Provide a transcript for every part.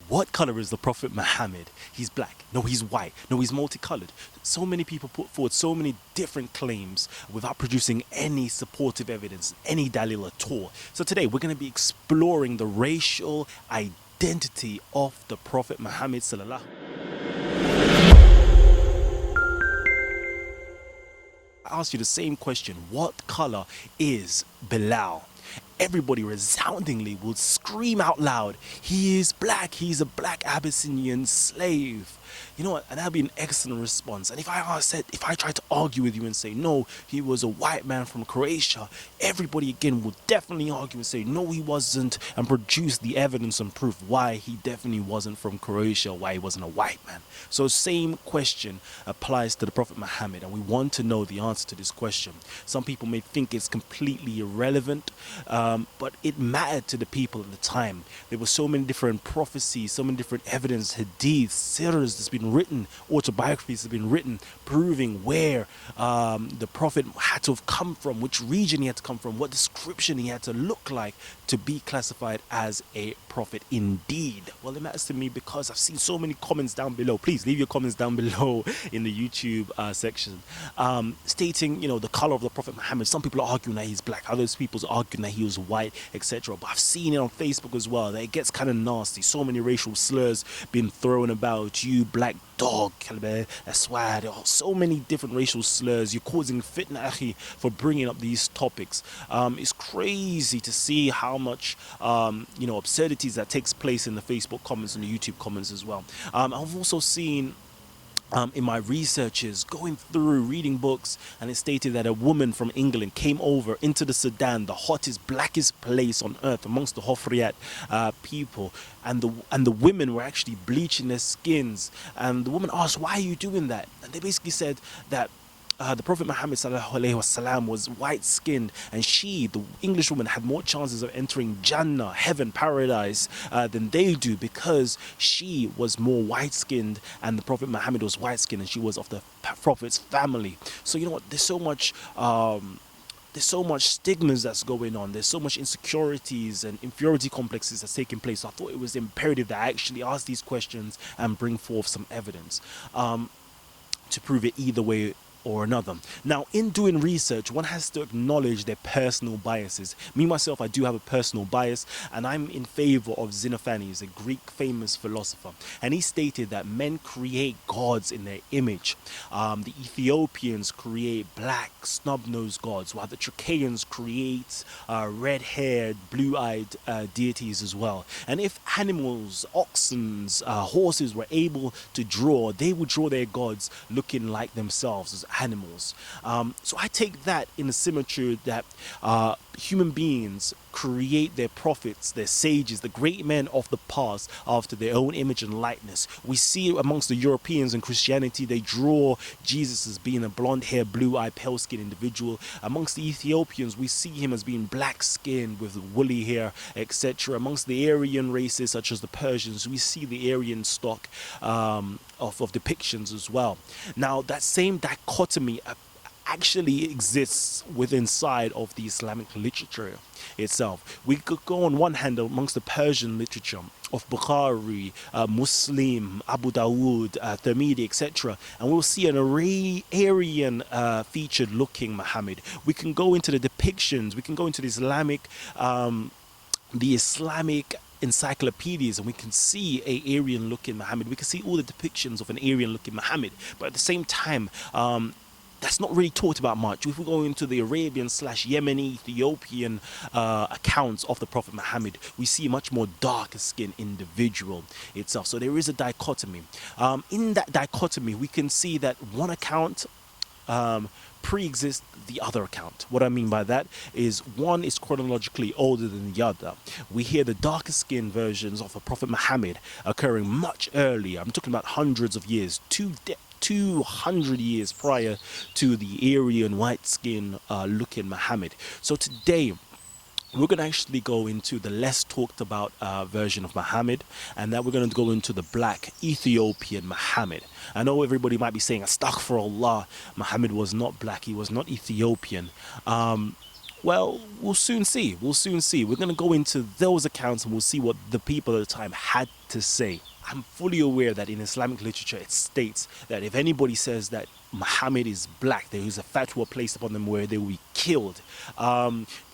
What color is the Prophet Muhammad? He's black. No, he's white. No, he's multicolored. So many people put forward so many different claims without producing any supportive evidence, any dalil at all. So today we're going to be exploring the racial identity of the Prophet Muhammad sallallahu. I asked you the same question. What color is Bilal? Everybody resoundingly will scream out loud, he is black, he's a black Abyssinian slave. You know what, and that'd be an excellent response. And if I tried to argue with you and say, no, he was a white man from Croatia, everybody again would definitely argue and say, no, he wasn't, and produce the evidence and proof why he definitely wasn't from Croatia, why he wasn't a white man. So same question applies to the Prophet Muhammad, and we want to know the answer to this question. Some people may think it's completely irrelevant, but it mattered to the people at the time. There were so many different prophecies, so many different evidence, hadiths, sirrs that's been written, autobiographies have been written, proving where the Prophet had to have come from, which region he had to come from, what description he had to look like to be classified as a prophet indeed. Well, it matters to me because I've seen so many comments down below. Please leave your comments down below in the YouTube section, stating, you know, the color of the Prophet Muhammad. Some people are arguing that he's black, others people are arguing that he was white, etc. But I've seen it on Facebook as well that it gets kind of nasty. So many racial slurs being thrown about. You black dog, that's why so many different racial slurs. You're causing fitna, akhi, for bringing up these topics. It's crazy to see how much absurdities that takes place in the Facebook comments and the YouTube comments as well. I've also seen in my researches, going through reading books, and it stated that a woman from England came over into the Sudan, the hottest, blackest place on earth amongst the Hofriyat people, and the women were actually bleaching their skins. And the woman asked, why are you doing that? And they basically said that the Prophet Muhammad ﷺ was white-skinned, and she, the English woman, had more chances of entering Jannah, heaven, paradise, than they do, because she was more white-skinned and the Prophet Muhammad was white-skinned and she was of the Prophet's family. So you know what, there's so much stigmas that's going on. There's so much insecurities and inferiority complexes that's taking place. So I thought it was imperative that I actually ask these questions and bring forth some evidence to prove it either way or another. Now, in doing research, one has to acknowledge their personal biases. Me, myself, I do have a personal bias, and I'm in favor of Xenophanes, a Greek famous philosopher. And he stated that men create gods in their image. The Ethiopians create black, snub-nosed gods, while the Tracheans create red-haired, blue-eyed deities as well. And if animals, oxen, horses were able to draw, they would draw their gods looking like themselves as animals. So I take that in the symmetry that human beings create their prophets, their sages, the great men of the past after their own image and likeness. We see amongst the Europeans and Christianity, they draw Jesus as being a blonde-haired, blue-eyed, pale-skinned individual. Amongst the Ethiopians, we see him as being black-skinned with woolly hair, etc. Amongst the Aryan races, such as the Persians, we see the Aryan stock of depictions as well. Now, that same dichotomy actually exists within inside of the Islamic literature itself. We could go on one hand amongst the Persian literature of Bukhari, Muslim, Abu Dawood, Tirmidhi, etc., and we'll see an Aryan featured looking Muhammad. We can go into the depictions, we can go into the Islamic encyclopedias, and we can see a Aryan looking Muhammad. We can see all the depictions of an Aryan looking Muhammad, but at the same time, that's not really talked about much. If we go into the Arabian/Yemeni, Ethiopian accounts of the Prophet Muhammad, we see a much more darker skinned individual itself. So there is a dichotomy. In that dichotomy, we can see that one account pre-exists the other account. What I mean by that is one is chronologically older than the other. We hear the darker skinned versions of the Prophet Muhammad occurring much earlier. I'm talking about hundreds of years, 200 years prior to the Aryan white skin looking Muhammad. So today we're going to actually go into the less talked about version of Muhammad, and that we're going to go into the black Ethiopian Muhammad. I know everybody might be saying, Astaghfirullah, Muhammad was not black, he was not Ethiopian. Well, we'll soon see. We'll soon see. We're going to go into those accounts and we'll see what the people at the time had to say. I'm fully aware that in Islamic literature it states that if anybody says that Muhammad is black, there is a fatwa placed upon them where they will be killed.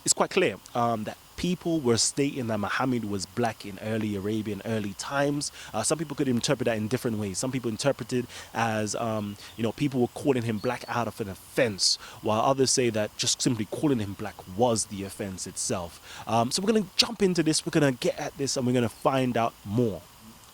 It's quite clear that people were stating that Muhammad was black in early Arabian, early times. Some people could interpret that in different ways. Some people interpreted as, people were calling him black out of an offense, while others say that just simply calling him black was the offense itself. So we're going to jump into this, we're going to get at this, and we're going to find out more.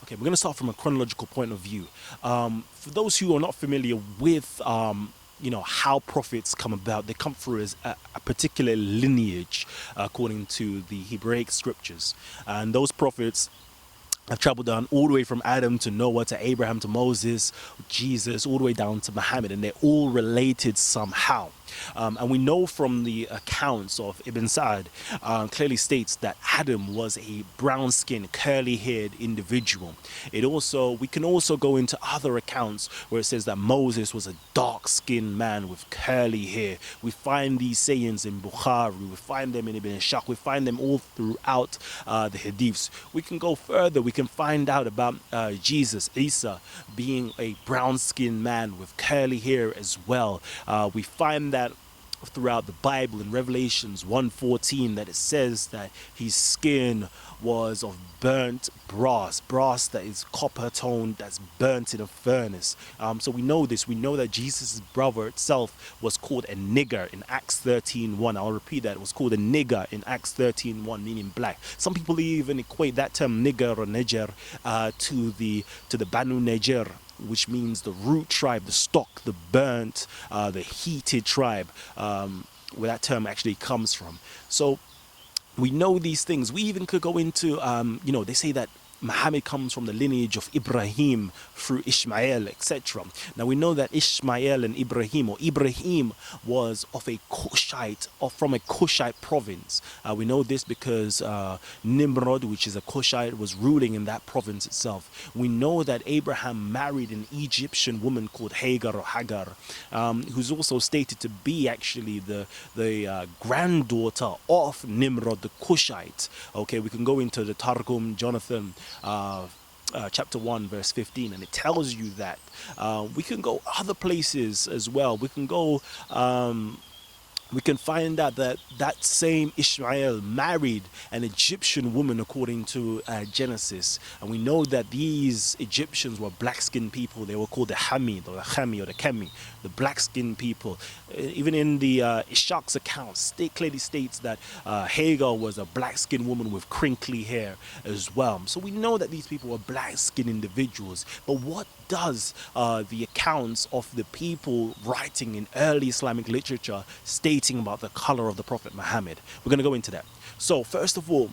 Okay, we're going to start from a chronological point of view. For those who are not familiar with how prophets come about, they come through as a particular lineage according to the Hebraic scriptures, and those prophets have traveled down all the way from Adam to Noah to Abraham to Moses, Jesus, all the way down to Muhammad, and they're all related somehow. And we know from the accounts of Ibn Sa'd clearly states that Adam was a brown-skinned, curly-haired individual. We can also go into other accounts where it says that Moses was a dark-skinned man with curly hair. We find these sayings in Bukhari, we find them in Ibn Ishaq, we find them all throughout the Hadiths. We can go further, we can find out about Jesus, Isa, being a brown-skinned man with curly hair as well. We find that throughout the Bible in Revelations 1:14 that it says that his skin was of burnt brass that is copper toned, that's burnt in a furnace. So we know this. We know that Jesus' brother itself was called a nigger in Acts 13:1. I'll repeat that. It was called a nigger in Acts 13:1, meaning black. Some people even equate that term nigger or neger to the Banu Neger, which means the root tribe, the stock, the burnt, the heated tribe, where that term actually comes from. So we know these things. We even could go into, they say that Muhammad comes from the lineage of Ibrahim through Ishmael, etc. Now we know that Ishmael and Ibrahim was of a Cushite, or from a Cushite province. We know this because Nimrod, which is a Cushite, was ruling in that province itself. We know that Abraham married an Egyptian woman called Hagar, who's also stated to be actually the granddaughter of Nimrod, the Cushite. Okay, we can go into the Targum, Jonathan, chapter 1 verse 15, and it tells you that. We can go other places as well. We can go we can find out that that same Ishmael married an Egyptian woman according to Genesis, and we know that these Egyptians were black-skinned people. They were called the Hamid or the Khami or the Kemi, the black-skinned people. Even in the Ishaq's accounts, it clearly states that Hagar was a black-skinned woman with crinkly hair as well. So we know that these people were black-skinned individuals. But what does the accounts of the people writing in early Islamic literature stating about the color of the Prophet Muhammad? We're going to go into that. So first of all,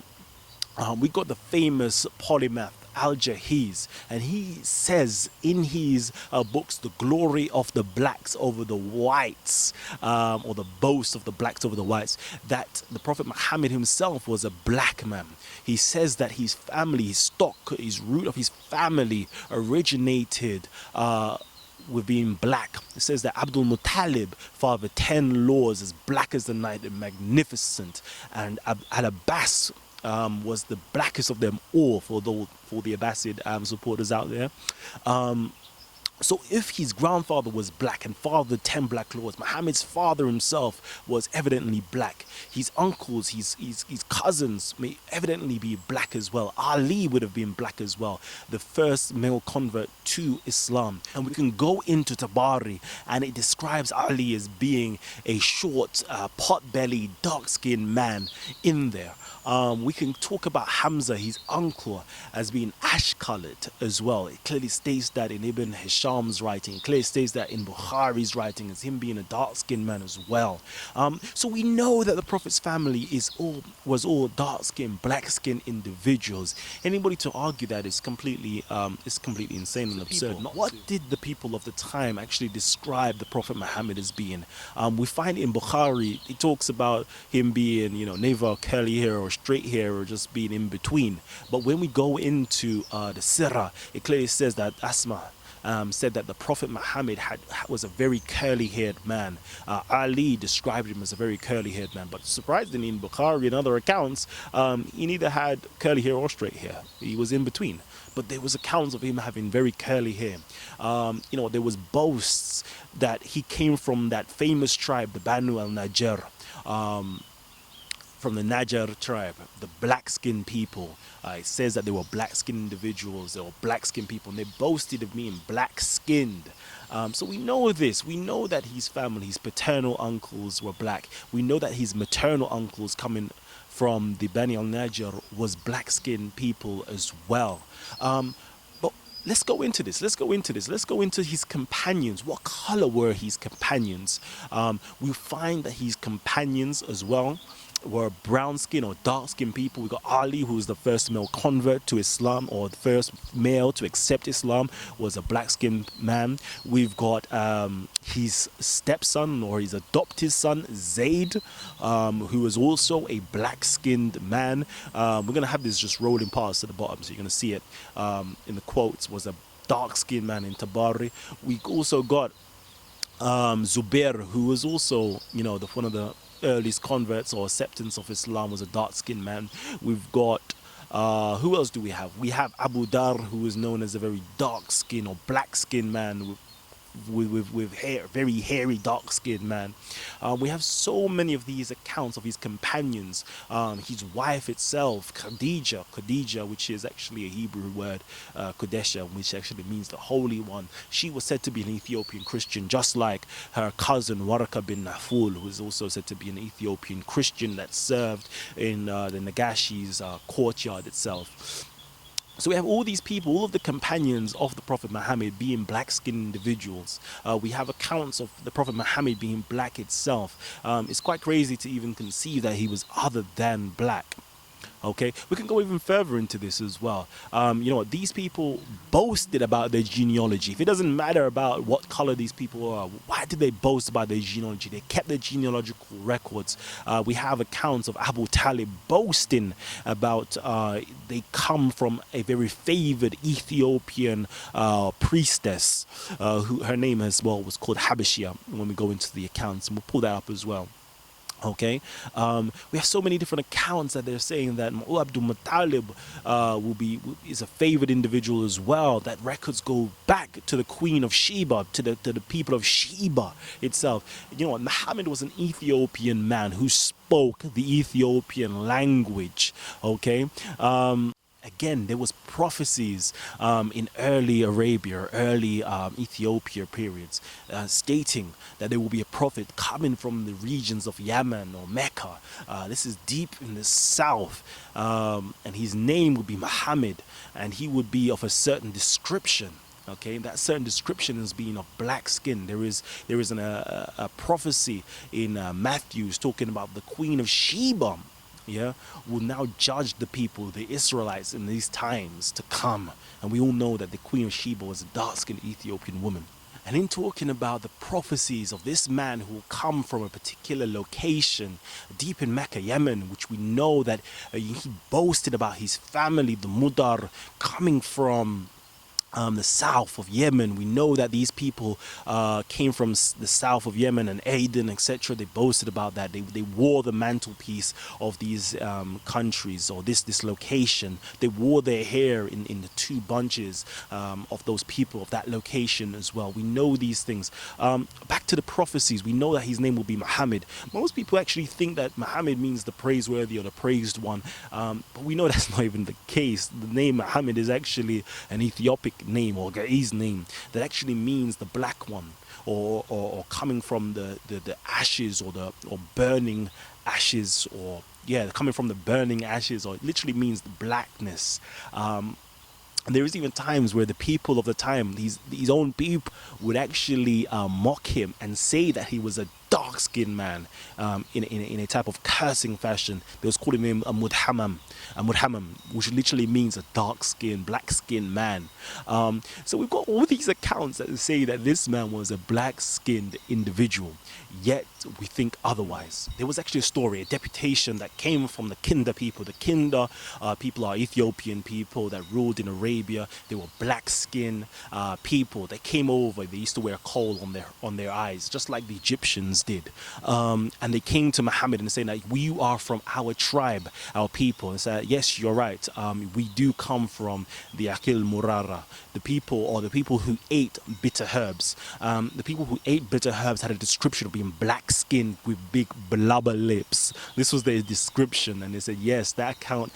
we got the famous polymath Al-Jahiz, and he says in his books, The Glory of the Blacks Over the Whites, or The Boast of the Blacks Over the Whites, that the Prophet Muhammad himself was a black man. He says that his family, his stock, his root of his family originated with being black. It says that Abdul Muttalib fathered 10 lords as black as the night and magnificent, and Al-Abbas was the blackest of them all for the Abbasid supporters out there. So if his grandfather was black and fathered 10 black lords, Muhammad's father himself was evidently black. His uncles, his cousins may evidently be black as well. Ali would have been black as well, the first male convert to Islam. And we can go into Tabari, and it describes Ali as being a short, pot-bellied, dark-skinned man in there. We can talk about Hamza, his uncle, as being ash-colored as well. It clearly states that in Ibn Hisham's writing. It clearly states that in Bukhari's writing as him being a dark-skinned man as well. So we know that the Prophet's family was all dark-skinned, black-skinned individuals. Anybody to argue that is completely insane and absurd. What did the people of the time actually describe the Prophet Muhammad as being? We find in Bukhari, it talks about him being, never curly hair or straight hair or just being in between. But when we go into the Sirah, it clearly says that Asma said that the Prophet Muhammad was a very curly-haired man. Ali described him as a very curly-haired man, but surprisingly in Bukhari and other accounts, he neither had curly hair or straight hair. He was in between. But there was accounts of him having very curly hair. There was boasts that he came from that famous tribe, the Banu al-Najjar, from the Najjar tribe, the black-skinned people. It says that they were black-skinned individuals, they were black-skinned people, and they boasted of being black-skinned. So we know this. We know that his family, his paternal uncles were black. We know that his maternal uncles coming from the Bani al-Najjar was black-skinned people as well. But let's go into this. Let's go into his companions. What color were his companions? We find that his companions as well were brown skin or dark skinned people. We got Ali, who was the first male convert to Islam, or the first male to accept Islam, was a black skinned man. We've got his stepson or his adopted son Zayd, who was also a black skinned man. We're going to have this just rolling past at the bottom, so you're going to see it in the quotes. Was a dark skinned man in Tabari. We also got Zubair, who was also, one of the earliest converts or acceptance of Islam, was a dark-skinned man. We've got who else do we have? We have Abu Dar, who is known as a very dark-skinned or black-skinned man with hair, very hairy, dark-skinned man. We have so many of these accounts of his companions. His wife itself, Khadija, which is actually a Hebrew word, Kodesha, which actually means the Holy One. She was said to be an Ethiopian Christian, just like her cousin Waraka bin Naful, who is also said to be an Ethiopian Christian that served in the Nagashi's courtyard itself. So we have all these people, all of the companions of the Prophet Muhammad being black-skinned individuals. We have accounts of the Prophet Muhammad being black itself. It's quite crazy to even conceive that he was other than black. Okay, we can go even further into this as well. These people boasted about their genealogy. If it doesn't matter about what color these people are, why did they boast about their genealogy? They kept their genealogical records. We have accounts of Abu Talib boasting about they come from a very favored Ethiopian priestess, who her name as well was called Habashia. When we go into the accounts, and we'll pull that up as well. Okay, we have so many different accounts that they're saying that Abdul Muttalib is a favored individual as well. That records go back to the Queen of Sheba, to the people of Sheba itself. Muhammad was an Ethiopian man who spoke the Ethiopian language. Okay. Again, there was prophecies in early Arabia, early Ethiopia periods, stating that there will be a prophet coming from the regions of Yemen or Mecca. This is deep in the south, and his name would be Muhammad, and he would be of a certain description. Okay, that certain description is being of black skin. There is a prophecy in Matthew talking about the Queen of Sheba. Will now judge the people, the Israelites, in these times to come. And we all know that the Queen of Sheba was a dark-skinned Ethiopian woman. And in talking about the prophecies of this man who will come from a particular location deep in Mecca, Yemen, which we know that he boasted about his family, the Mudar, coming from the south of Yemen. We know that these people came from the south of Yemen and Aden, etc. They boasted about that. They wore the mantelpiece of these countries, or this location. They wore their hair in the two bunches of those people of that location as well. We know these things. Back to the prophecies, we know that his name will be Muhammad. Most people actually think that Muhammad means the praiseworthy or the praised one, but we know that's not even the case. The name Muhammad is actually an Ethiopic name, or Ga'i's name, that actually means the black one, or coming from the ashes, or burning ashes, or coming from the burning ashes, or it literally means the blackness. And there is even times where the people of the time, his own people, would actually mock him and say that he was a dark-skinned man, in a type of cursing fashion. They was calling him a mudhammam, which literally means a dark-skinned, black-skinned man. So we've got all these accounts that say that this man was a black-skinned individual, yet we think otherwise. There was actually a story, a deputation that came from the Kinda people. The Kinda people are Ethiopian people that ruled in Arabia. They were black-skinned people. They came over. They used to wear coal on their eyes, just like the Egyptians did. And they came to Muhammad and saying that we are from our tribe, our people, and said, yes, you're right. We do come from the Akil Murara, the people who ate bitter herbs. The people who ate bitter herbs had a description of being black-skinned with big blubber lips. This was their description, and they said, yes, that account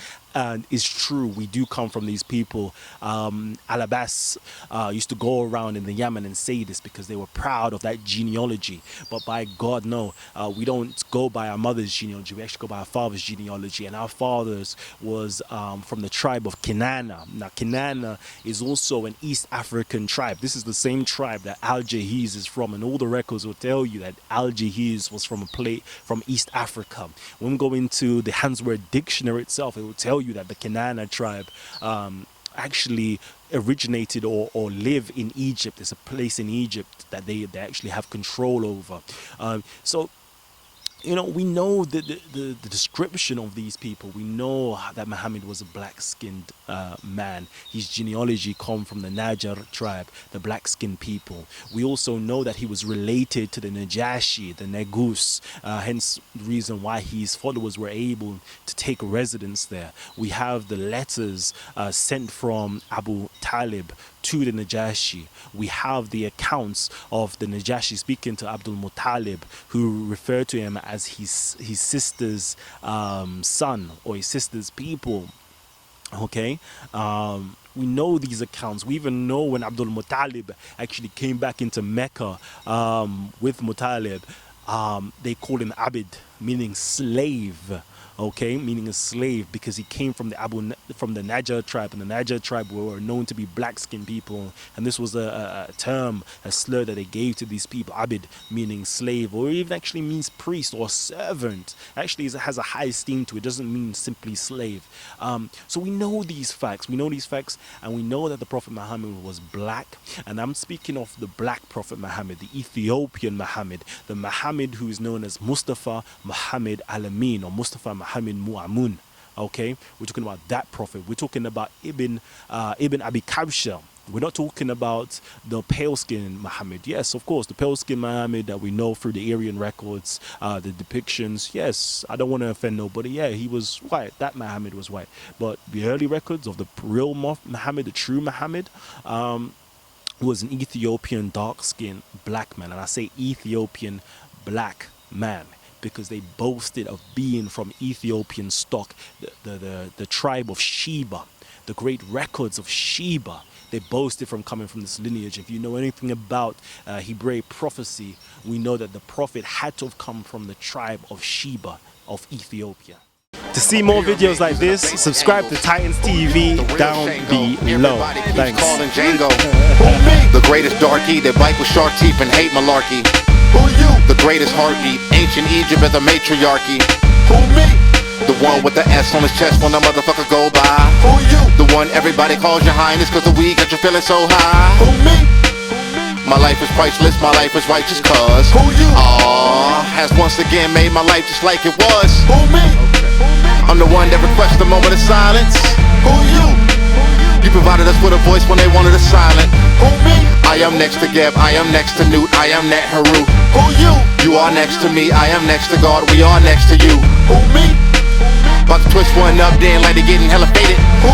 is true. We do come from these people. Alabas used to go around in the Yemen and say this because they were proud of that genealogy. But by God, no, we don't go by our mother's genealogy. We actually go by our father's genealogy, and our fathers was from the tribe of Kinana. Now, Kinana is also an East African tribe. This is the same tribe that Al-Jahiz is from, and all the records will tell you that Al-Jahiz was from from East Africa. When we go into the Hansword dictionary itself, it will tell you that the Kinana tribe actually originated or live in Egypt. There's a place in Egypt that they actually have control over. So you know, we know the description of these people. We know that Muhammad was a black-skinned man. His genealogy come from the Najar tribe, the black-skinned people. We also know that he was related to the Najashi, the Negus, hence the reason why his followers were able to take residence there. We have the letters sent from Abu Talib to the Najashi. We have the accounts of the Najashi speaking to Abdul Muttalib, who referred to him as his sister's son, or his sister's people. Okay, we know these accounts. We even know when Abdul Muttalib actually came back into Mecca with Muttalib, they called him Abid, meaning slave. Okay, meaning a slave, because he came from the Najar tribe, and the Najar tribe were known to be black-skinned people, and this was a term, a slur that they gave to these people. Abid meaning slave, or even actually means priest or servant. Actually, it has a high esteem to it. It doesn't mean simply slave. So we know these facts. We know these facts, and we know that the Prophet Muhammad was black. And I'm speaking of the black Prophet Muhammad, the Ethiopian Muhammad, the Muhammad who is known as Mustafa Muhammad Al-Amin, or Mustafa Muhammad Mu'amun. Okay, we're talking about that prophet. We're talking about Ibn Abi Kabsha. We're not talking about the pale-skinned Muhammad. Yes, of course, the pale-skinned Muhammad that we know through the Aryan records, the depictions. Yes, I don't want to offend nobody. Yeah, he was white. That Muhammad was white. But the early records of the real Muhammad, the true Muhammad, was an Ethiopian dark-skinned black man. And I say Ethiopian black man because they boasted of being from Ethiopian stock, the tribe of Sheba, the great records of Sheba. They boasted from coming from this lineage. If you know anything about Hebraic prophecy, we know that the prophet had to have come from the tribe of Sheba of Ethiopia. To see more videos like this, subscribe to Titans TV down below. Thanks. The greatest darky that bite with shark teeth and hate malarkey. Who you? The greatest heartbeat, ancient Egypt as a matriarchy. Who me? The one with the S on his chest when a motherfucker go by. Who you? The one everybody calls your highness cause the weed got you feeling so high. Who me? My life is priceless, my life is righteous cause who you? Aww, has once again made my life just like it was. Who me? I'm the one that requests a moment of silence. Who you? You provided us with a voice when they wanted us silent. Who me? I am next to Geb, I am next to Newt, I am Net Haru. Who you? You are next to me, I am next to God, we are next to you. Who me? About to twist one up, then like they getting hella faded. Who